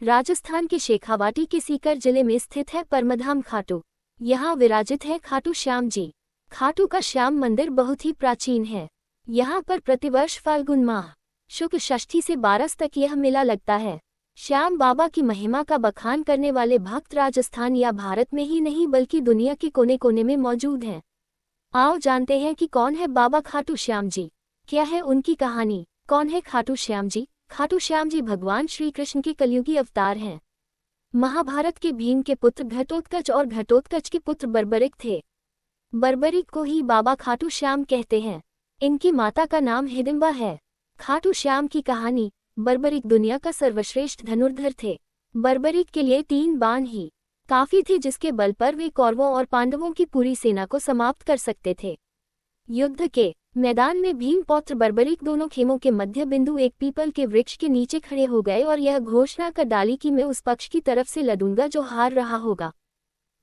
राजस्थान के शेखावाटी के सीकर जिले में स्थित है परमधाम खाटू। यहाँ विराजित है खाटू श्याम जी। खाटू का श्याम मंदिर बहुत ही प्राचीन है। यहाँ पर प्रतिवर्ष फाल्गुन माह शुक्ल षष्ठी से 12 तक यह मेला लगता है। श्याम बाबा की महिमा का बखान करने वाले भक्त राजस्थान या भारत में ही नहीं बल्कि दुनिया के कोने कोने में मौजूद हैं। आओ जानते हैं कि कौन है बाबा खाटू श्याम जी, क्या है उनकी कहानी। कौन है खाटू श्याम जी? खाटू श्याम जी भगवान श्री कृष्ण के कलयुगी अवतार हैं। महाभारत के भीम के पुत्र घटोत्कच और घटोत्कच के पुत्र बर्बरिक थे। बर्बरिक को ही बाबा खाटू श्याम कहते हैं। इनकी माता का नाम हिडिंबा है। खाटू श्याम की कहानी। बर्बरिक दुनिया का सर्वश्रेष्ठ धनुर्धर थे। बर्बरिक के लिए 3 बाण ही काफी थे, जिसके बल पर वे कौरवों और पांडवों की पूरी सेना को समाप्त कर सकते थे। युद्ध के मैदान में भीम पौत्र बर्बरिक दोनों खेमों के मध्य बिंदु एक पीपल के वृक्ष के नीचे खड़े हो गए और यह घोषणा कर डाली कि मैं उस पक्ष की तरफ से लड़ूंगा जो हार रहा होगा।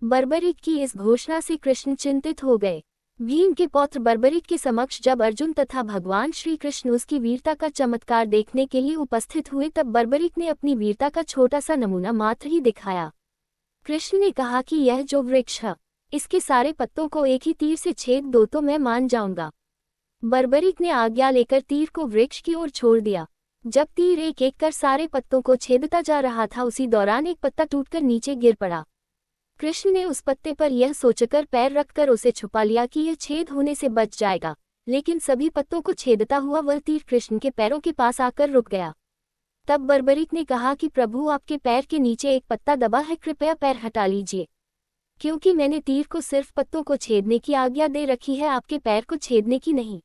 बर्बरिक की इस घोषणा से कृष्ण चिंतित हो गए। भीम के पौत्र बर्बरिक के समक्ष जब अर्जुन तथा भगवान श्री कृष्ण उसकी वीरता का चमत्कार देखने के लिए उपस्थित हुए, तब बर्बरिक ने अपनी वीरता का छोटा सा नमूना मात्र ही दिखाया। कृष्ण ने कहा कि यह जो वृक्ष है, इसके सारे पत्तों को एक ही तीर से छेद दो तो मैं मान जाऊंगा। बर्बरिक ने आज्ञा लेकर तीर को वृक्ष की ओर छोड़ दिया। जब तीर एक एक कर सारे पत्तों को छेदता जा रहा था, उसी दौरान एक पत्ता टूटकर नीचे गिर पड़ा। कृष्ण ने उस पत्ते पर यह सोचकर पैर रखकर उसे छुपा लिया कि यह छेद होने से बच जाएगा, लेकिन सभी पत्तों को छेदता हुआ वह तीर कृष्ण के पैरों के पास आकर रुक गया। तब बर्बरिक ने कहा कि प्रभु, आपके पैर के नीचे एक पत्ता दबा है, कृपया पैर हटा लीजिए, क्योंकि मैंने तीर को सिर्फ पत्तों को छेदने की आज्ञा दे रखी है, आपके पैर को छेदने की नहीं।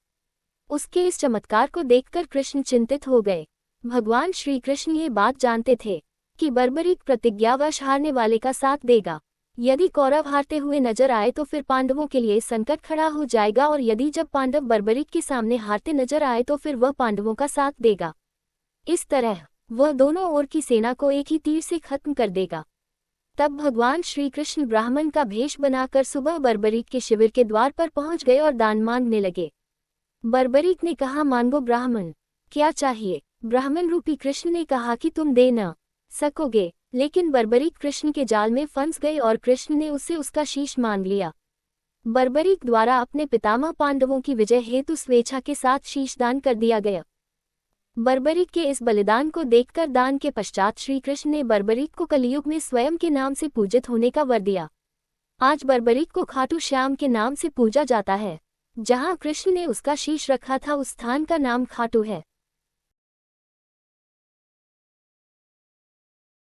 उसके इस चमत्कार को देखकर कृष्ण चिंतित हो गए। भगवान श्री कृष्ण ये बात जानते थे कि बर्बरिक प्रतिज्ञावश हारने वाले का साथ देगा। यदि कौरव हारते हुए नजर आए तो फिर पांडवों के लिए संकट खड़ा हो जाएगा, और यदि जब पांडव बर्बरिक के सामने हारते नजर आए तो फिर वह पांडवों का साथ देगा। इस तरह वह दोनों ओर की सेना को एक ही तीर से खत्म कर देगा। तब भगवान श्री कृष्ण ब्राह्मण का भेष बनाकर सुबह बर्बरिक के शिविर के द्वार पर पहुंच गए और दान मांगने लगे। बर्बरिक ने कहा, मांगो ब्राह्मण, क्या चाहिए? ब्राह्मण रूपी कृष्ण ने कहा कि तुम दे न सकोगे, लेकिन बर्बरिक कृष्ण के जाल में फंस गए और कृष्ण ने उससे उसका शीश मांग लिया। बर्बरिक द्वारा अपने पितामह पांडवों की विजय हेतु स्वेच्छा के साथ शीश दान कर दिया गया। बर्बरिक के इस बलिदान को देखकर दान के पश्चात श्री कृष्ण ने बर्बरिक को कलयुग में स्वयं के नाम से पूजित होने का वर दिया। आज बर्बरिक को खाटू श्याम के नाम से पूजा जाता है। जहाँ कृष्ण ने उसका शीश रखा था, उस स्थान का नाम खाटू है।